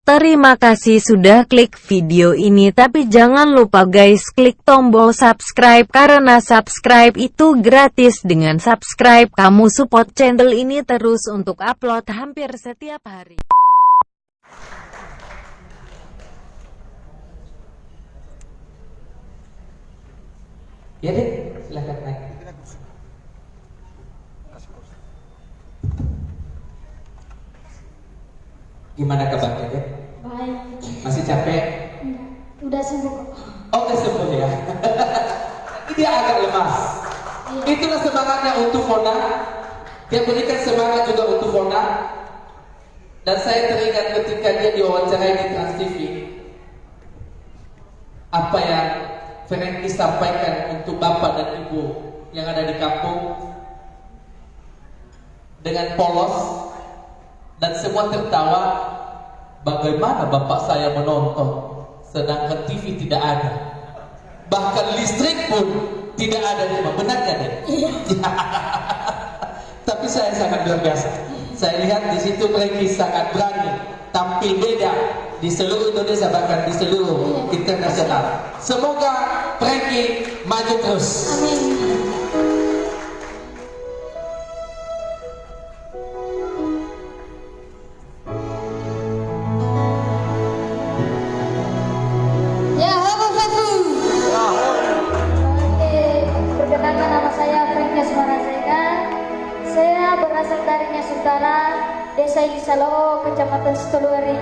Terima kasih sudah klik video ini, tapi jangan lupa guys klik tombol subscribe karena subscribe itu gratis. Dengan subscribe kamu support channel ini terus untuk upload hampir setiap hari. Ya deh, silahkan naik. Gimana kabarnya deh? Baik. Masih capek? Enggak. Udah sembuh kok. Oh, udah sembuh ya. Dia agak lemas. Iya. Itulah semangatnya untuk Fona. Dia berikan semangat juga untuk Fona. Dan saya teringat ketika dia diwawancarai di Trans TV, apa yang Franky sampaikan untuk bapak dan ibu yang ada di kampung dengan polos, dan semua tertawa. Bagaimana bapak saya menonton sedangkan TV tidak ada, bahkan listrik pun tidak ada di rumah. Benar kan ya? Iya. Tapi saya sangat luar biasa. Saya lihat di situ Franky sangat berani tampil beda di seluruh Indonesia, bahkan di seluruh internasional. Semoga Franky maju terus. Amin. Ya, halo Fafu. Oke, perkenalkan nama saya Franky Asmaraseka. Saya berasal dari Nias Utara, Desa Ilisalo, Kecamatan Setuluari.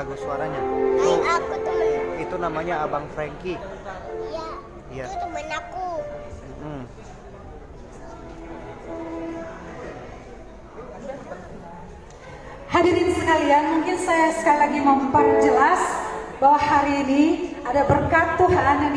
bagus suaranya. Aku temen. Itu namanya Abang Frankie. Iya. Iya. Itu temen aku. Hmm. Hadirin sekalian, mungkin saya sekali lagi memperjelas bahwa hari ini ada berkat Tuhan yang